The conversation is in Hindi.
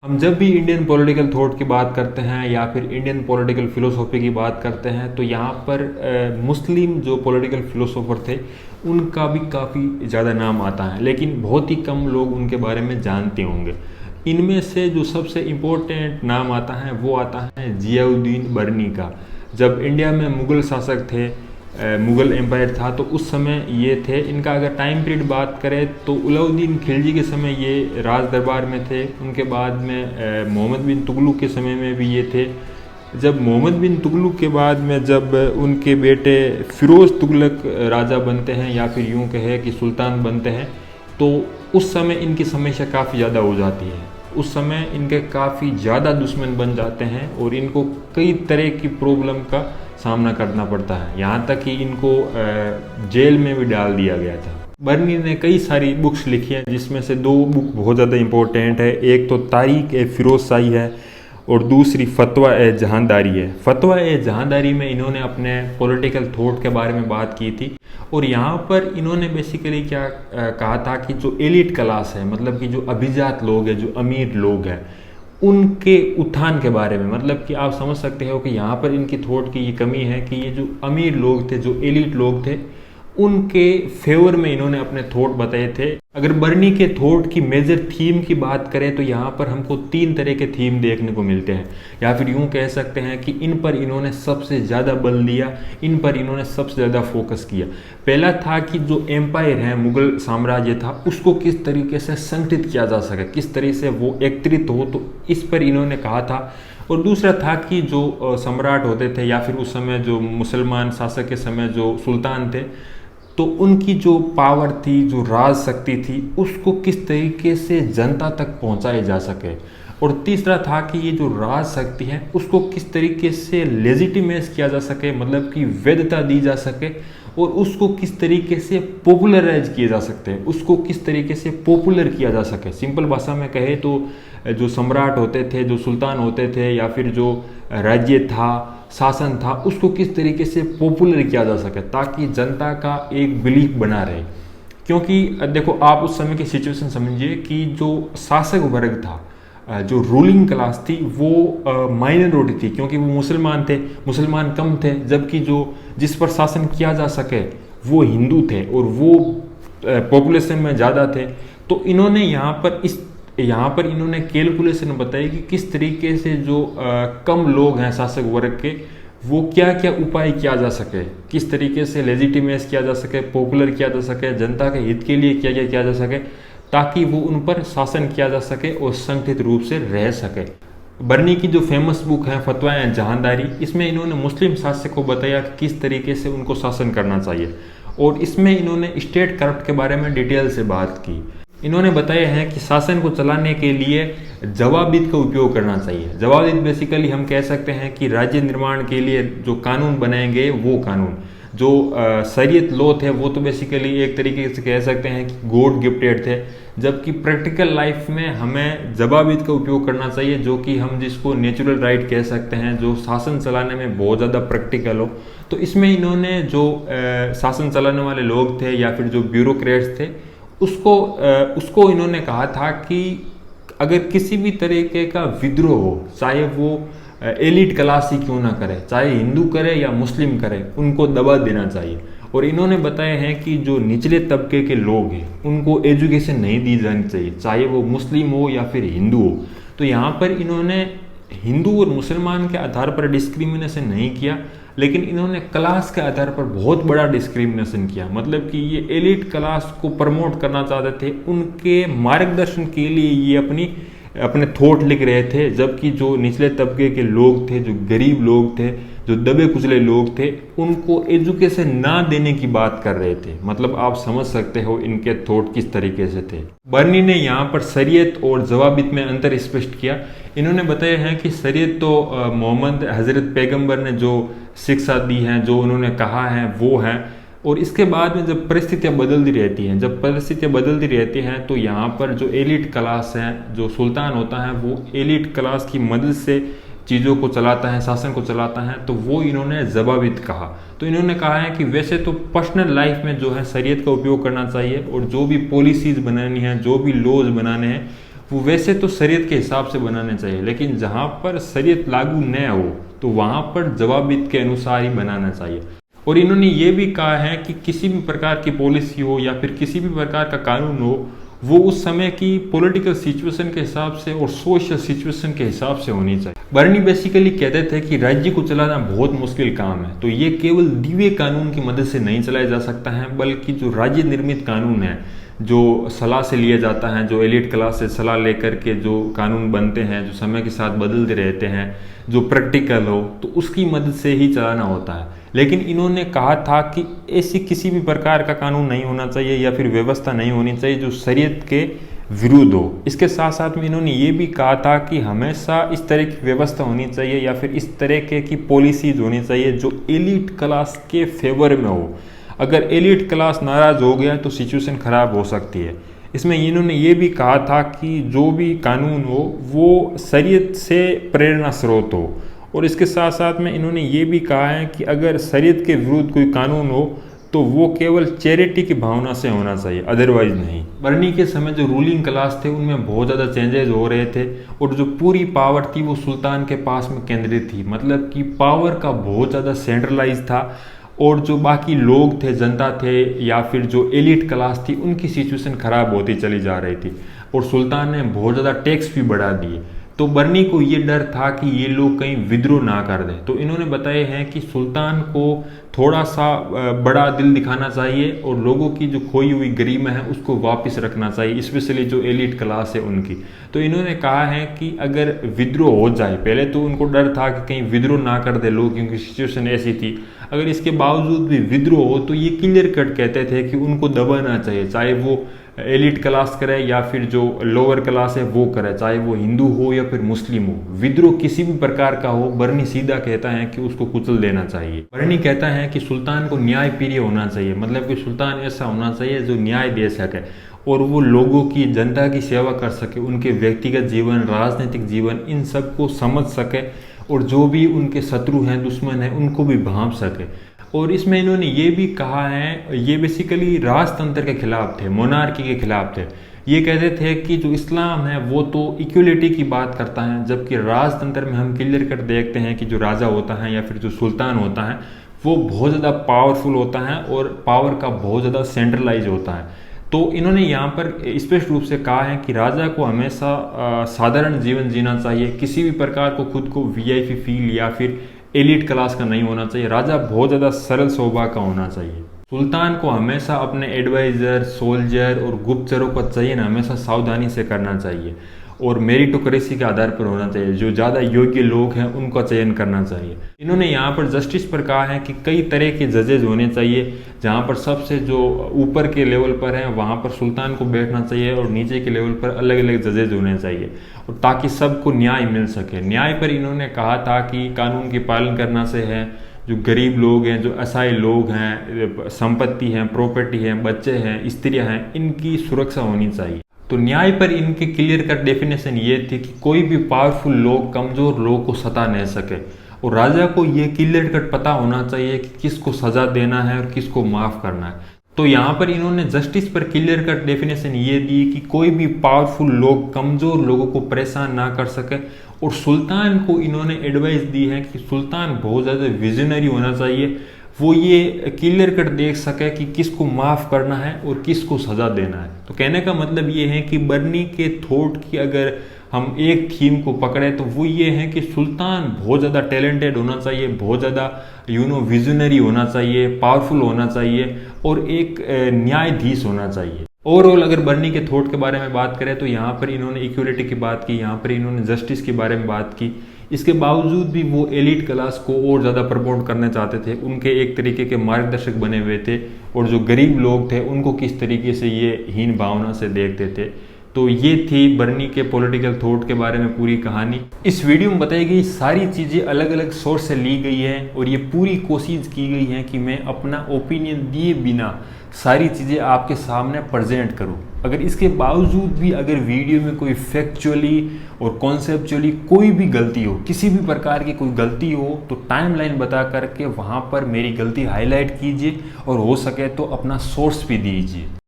हम जब भी इंडियन पॉलिटिकल थॉट की बात करते हैं या फिर इंडियन पॉलिटिकल फिलोसॉफी की बात करते हैं तो यहाँ पर मुस्लिम जो पॉलिटिकल फिलोसोफर थे उनका भी काफ़ी ज़्यादा नाम आता है, लेकिन बहुत ही कम लोग उनके बारे में जानते होंगे। इनमें से जो सबसे इम्पोर्टेंट नाम आता है वो आता है जियाउद्दीन बर्नी का। जब इंडिया में मुग़ल शासक थे, मुग़ल एम्पायर था, तो उस समय ये थे। इनका अगर टाइम पीरियड बात करें तो अलाउद्दीन खिलजी के समय ये राज दरबार में थे। उनके बाद में मोहम्मद बिन तुगलक के समय में भी ये थे। जब मोहम्मद बिन तुगलक के बाद में जब उनके बेटे फ़िरोज़ तुगलक राजा बनते हैं या फिर यूँ कहे कि सुल्तान बनते हैं, तो उस समय इनकी समस्या काफ़ी ज़्यादा हो जाती है। उस समय इनके काफ़ी ज़्यादा दुश्मन बन जाते हैं और इनको कई तरह की प्रॉब्लम का सामना करना पड़ता है, यहाँ तक कि इनको जेल में भी डाल दिया गया था। बर्नी ने कई सारी बुक्स लिखी हैं, जिसमें से दो बुक बहुत ज़्यादा इम्पोर्टेंट है। एक तो तारीख ए फ़िरोज़ शाही है और दूसरी फतवा ए जहांदारी है। फतवा ए जहांदारी में इन्होंने अपने पॉलिटिकल थॉट के बारे में बात की थी और यहाँ पर इन्होंने बेसिकली क्या कहा था कि जो एलिट क्लास है, मतलब कि जो अभिजात लोग हैं, जो अमीर लोग हैं, उनके उत्थान के बारे में, मतलब कि आप समझ सकते हो कि यहाँ पर इनकी थॉट की ये कमी है कि ये जो अमीर लोग थे, जो एलिट लोग थे, उनके फेवर में इन्होंने अपने थॉट बताए थे। अगर बर्नी के थॉट की मेजर थीम की बात करें तो यहाँ पर हमको तीन तरह के थीम देखने को मिलते हैं, या फिर यूँ कह सकते हैं कि इन पर इन्होंने सबसे ज़्यादा बल दिया, इन पर इन्होंने सबसे ज़्यादा फोकस किया। पहला था कि जो एम्पायर है, मुग़ल साम्राज्य था, उसको किस तरीके से संगठित किया जा सके, किस तरह से वो एकत्रित हो, तो इस पर इन्होंने कहा था। और दूसरा था कि जो सम्राट होते थे या फिर उस समय जो मुसलमान शासक के समय जो सुल्तान थे, तो उनकी जो पावर थी, जो राज शक्ति थी, उसको किस तरीके से जनता तक पहुंचाया जा सके। और तीसरा था कि ये जो राज शक्ति है उसको किस तरीके से लेजिटिमेस किया जा सके, मतलब कि वैधता दी जा सके, और उसको किस तरीके से पॉपुलराइज किया जा सकते हैं, उसको किस तरीके से पॉपुलर किया जा सके। सिंपल भाषा में कहे तो जो सम्राट होते थे, जो सुल्तान होते थे, या फिर जो राज्य था, शासन था, उसको किस तरीके से पॉपुलर किया जा सके ताकि जनता का एक बिलीफ बना रहे। क्योंकि देखो, आप उस समय की सिचुएशन समझिए कि जो शासक वर्ग था, जो रूलिंग क्लास थी, वो माइनॉरिटी थी, क्योंकि वो मुसलमान थे, मुसलमान कम थे, जबकि जो जिस पर शासन किया जा सके वो हिंदू थे और वो पॉपुलेशन में ज़्यादा थे। तो इन्होंने यहाँ पर इन्होंने कैलकुलेशन बताई कि किस तरीके से जो कम लोग हैं शासक वर्ग के, वो क्या क्या उपाय किया जा सके, किस तरीके से लेजिटिमेस किया जा सके, पॉपुलर किया जा सके, जनता के हित के लिए क्या क्या किया जा सके, ताकि वो उन पर शासन किया जा सके और संगठित रूप से रह सके। बर्नी की जो फेमस बुक है फतवा ए जहांदारी, इसमें इन्होंने मुस्लिम शासक को बताया कि किस तरीके से उनको शासन करना चाहिए, और इसमें इन्होंने स्टेट करप्ट के बारे में डिटेल से बात की। इन्होंने बताया है कि शासन को चलाने के लिए जवाबदिद का उपयोग करना चाहिए। जवाबदिद बेसिकली हम कह सकते हैं कि राज्य निर्माण के लिए जो कानून बनाए गए, वो कानून जो शरीयत लॉ थे, वो तो बेसिकली एक तरीके से कह सकते हैं कि गॉड गिफ्टेड थे, जबकि प्रैक्टिकल लाइफ में हमें जवाबदिद का उपयोग करना चाहिए, जो कि हम जिसको नेचुरल राइट कह सकते हैं, जो शासन चलाने में बहुत ज़्यादा प्रैक्टिकल हो। तो इसमें इन्होंने जो शासन चलाने वाले लोग थे या फिर जो ब्यूरोक्रेट्स थे, उसको इन्होंने कहा था कि अगर किसी भी तरीके का विद्रोह हो, चाहे वो एलिट क्लास ही क्यों ना करे, चाहे हिंदू करे या मुस्लिम करे, उनको दबा देना चाहिए। और इन्होंने बताया है कि जो निचले तबके के लोग हैं उनको एजुकेशन नहीं दी जानी चाहिए, चाहे वो मुस्लिम हो या फिर हिंदू हो। तो यहाँ पर इन्होंने हिंदू और मुसलमान के आधार पर डिस्क्रिमिनेशन नहीं किया, लेकिन इन्होंने क्लास के आधार पर बहुत बड़ा डिस्क्रिमिनेशन किया। मतलब कि ये एलिट क्लास को प्रमोट करना चाहते थे, उनके मार्गदर्शन के लिए ये अपने थॉट लिख रहे थे, जबकि जो निचले तबके के लोग थे, जो गरीब लोग थे, जो दबे कुचले लोग थे, उनको एजुकेशन ना देने की बात कर रहे थे। मतलब आप समझ सकते हो इनके थॉट किस तरीके से थे। बर्नी ने यहाँ पर शरीयत और जवाबित में अंतर स्पष्ट किया। इन्होंने बताया है कि शरीयत तो मोहम्मद हजरत पैगंबर ने जो शिक्षा दी है, जो उन्होंने कहा है, वो है। और इसके बाद में जब परिस्थितियाँ बदलती रहती हैं, तो यहाँ पर जो एलिट क्लास है, जो सुल्तान होता है, वो एलिट क्लास की मदद से चीज़ों को चलाता है, शासन को चलाता है, तो वो इन्होंने जवाबित कहा। तो इन्होंने कहा है कि वैसे तो पर्सनल लाइफ में जो है शरीयत का उपयोग करना चाहिए, और जो भी पॉलिसीज़ बनानी है, जो भी लॉज बनाने हैं, वो वैसे तो शरीयत के हिसाब से बनाने चाहिए, लेकिन जहाँ पर शरीयत लागू न हो तो वहाँ पर जवाबित के अनुसार ही बनाना चाहिए। और इन्होंने ये भी कहा है कि किसी भी प्रकार की पॉलिसी हो या फिर किसी भी प्रकार का कानून हो, वो उस समय की पॉलिटिकल सिचुएशन के हिसाब से और सोशल सिचुएशन के हिसाब से होनी चाहिए। बर्नी बेसिकली कहते थे कि राज्य को चलाना बहुत मुश्किल काम है, तो ये केवल दिव्य कानून की मदद से नहीं चलाया जा सकता है, बल्कि जो राज्य निर्मित कानून है, जो सलाह से लिया जाता है, जो एलिट क्लास से सलाह लेकर के जो कानून बनते हैं, जो समय के साथ बदलते रहते हैं, जो प्रैक्टिकल हो, तो उसकी मदद से ही चलाना होता है। लेकिन इन्होंने कहा था कि ऐसी किसी भी प्रकार का कानून नहीं होना चाहिए या फिर व्यवस्था नहीं होनी चाहिए जो शरीयत के विरुद्ध हो। इसके साथ साथ में इन्होंने ये भी कहा था कि हमेशा इस तरह की व्यवस्था होनी चाहिए या फिर इस तरह की पॉलिसीज होनी चाहिए जो एलिट क्लास के फेवर में हो। अगर एलिट क्लास नाराज हो गया तो सिचुएशन खराब हो सकती है। इसमें इन्होंने ये भी कहा था कि जो भी कानून हो वो शरीयत से प्रेरणा स्रोत हो। और इसके साथ साथ में इन्होंने ये भी कहा है कि अगर शरीयत के विरुद्ध कोई कानून हो तो वो केवल चैरिटी की भावना से होना चाहिए, अदरवाइज नहीं। बर्नी के समय जो रूलिंग क्लास थे उनमें बहुत ज़्यादा चेंजेस हो रहे थे और जो पूरी पावर थी वो सुल्तान के पास में केंद्रित थी, मतलब कि पावर का बहुत ज़्यादा सेंट्रलाइज था। और जो बाकी लोग थे, जनता थे या फिर जो एलिट क्लास थी, उनकी सिचुएशन खराब होती चली जा रही थी और सुल्तान ने बहुत ज़्यादा टैक्स भी बढ़ा दिए। तो बर्नी को ये डर था कि ये लोग कहीं विद्रोह ना कर दें, तो इन्होंने बताए हैं कि सुल्तान को थोड़ा सा बड़ा दिल दिखाना चाहिए और लोगों की जो खोई हुई गरिमा है उसको वापस रखना चाहिए, स्पेशली जो एलिट क्लास है उनकी। तो इन्होंने कहा है कि अगर विद्रोह हो जाए, पहले तो उनको डर था कि कहीं विद्रोह ना कर दे लोग, क्योंकि सिचुएशन ऐसी थी, अगर इसके बावजूद भी विद्रोह हो तो ये क्लियर कट कहते थे कि उनको दबाना चाहिए, चाहे वो एलिट क्लास करे या फिर जो लोअर क्लास है वो करे, चाहे वो हिंदू हो या फिर मुस्लिम हो, विद्रोह किसी भी प्रकार का हो, बर्नी सीधा कहता है कि उसको कुचल देना चाहिए। बर्नी कहता है कि सुल्तान को न्याय प्रिय होना चाहिए, मतलब कि सुल्तान ऐसा होना चाहिए जो न्याय दे सके और वो लोगों की, जनता की सेवा कर सके, उनके व्यक्तिगत जीवन, राजनीतिक जीवन, इन सब को समझ सके और जो भी उनके शत्रु हैं, दुश्मन हैं, उनको भी भांप सके। और इसमें इन्होंने ये भी कहा है, ये बेसिकली राजतंत्र के खिलाफ थे, मोनार्की के खिलाफ थे। ये कहते थे कि जो इस्लाम है वो तो इक्वलिटी की बात करता है, जबकि राजतंत्र में हम क्लियर कर देखते हैं कि जो राजा होता है या फिर जो सुल्तान होता है वो बहुत ज़्यादा पावरफुल होता है और पावर का बहुत ज़्यादा सेंट्रलाइज होता है। तो इन्होंने यहाँ पर स्पष्ट रूप से कहा है कि राजा को हमेशा साधारण जीवन जीना चाहिए, किसी भी प्रकार को खुद को वीआईपी फील या फिर एलिट क्लास का नहीं होना चाहिए, राजा बहुत ज़्यादा सरल स्वभाव का होना चाहिए। सुल्तान को हमेशा अपने एडवाइज़र, सोल्जर और गुप्तचरों का चयन हमेशा सावधानी से करना चाहिए और मेरिटोक्रेसी के आधार पर होना चाहिए, जो ज़्यादा योग्य लोग हैं उनका चयन करना चाहिए। इन्होंने यहाँ पर जस्टिस पर कहा है कि कई तरह के जजेज होने चाहिए, जहाँ पर सबसे जो ऊपर के लेवल पर हैं वहाँ पर सुल्तान को बैठना चाहिए और नीचे के लेवल पर अलग अलग जजेज होने चाहिए, और ताकि सबको न्याय मिल सके। न्याय पर इन्होंने कहा था कि कानून के पालन करना से है, जो गरीब लोग हैं, जो असहाय लोग हैं, संपत्ति हैं, प्रॉपर्टी हैं, बच्चे हैं, स्त्रियां हैं, इनकी सुरक्षा होनी चाहिए। तो न्याय पर इनके क्लियर कट डेफिनेशन ये थी कि कोई भी पावरफुल लोग कमजोर लोग को सता नहीं सके, और राजा को ये क्लियर कट पता होना चाहिए कि किसको सजा देना है और किसको माफ करना है। तो यहाँ पर इन्होंने जस्टिस पर क्लियर कट डेफिनेशन ये दी कि कोई भी पावरफुल लोग कमजोर लोगों को परेशान ना कर सके, और सुल्तान को इन्होंने एडवाइस दी है कि सुल्तान बहुत ज़्यादा विजनरी होना चाहिए, वो ये क्लियर कट देख सके कि किसको माफ़ करना है और किसको सज़ा देना है। तो कहने का मतलब ये है कि बर्नी के थॉट की अगर हम एक थीम को पकड़े तो वो ये है कि सुल्तान बहुत ज़्यादा टैलेंटेड होना चाहिए, बहुत ज़्यादा विजनरी होना चाहिए, पावरफुल होना चाहिए और एक न्यायाधीश होना चाहिए। ओवरऑल अगर बर्नी के थॉट के बारे में बात करें तो यहाँ पर इन्होंने इक्वलिटी की बात की, यहाँ पर इन्होंने जस्टिस के बारे में बात की। इसके बावजूद भी वो एलिट क्लास को और ज़्यादा प्रमोट करना चाहते थे, उनके एक तरीके के मार्गदर्शक बने हुए थे, और जो गरीब लोग थे उनको किस तरीके से ये हीन भावना से देखते थे। तो ये थी बर्नी के पॉलिटिकल थॉट के बारे में पूरी कहानी। इस वीडियो में बताई गई सारी चीज़ें अलग अलग सोर्स से ली गई है, और ये पूरी कोशिश की गई है कि मैं अपना ओपिनियन दिए बिना सारी चीज़ें आपके सामने प्रेजेंट करूं। अगर इसके बावजूद भी अगर वीडियो में कोई फैक्चुअली और कॉन्सेप्चुअली कोई भी गलती हो, किसी भी प्रकार की कोई गलती हो, तो टाइमलाइन बता करके वहाँ पर मेरी गलती हाईलाइट कीजिए, और हो सके तो अपना सोर्स भी दीजिए।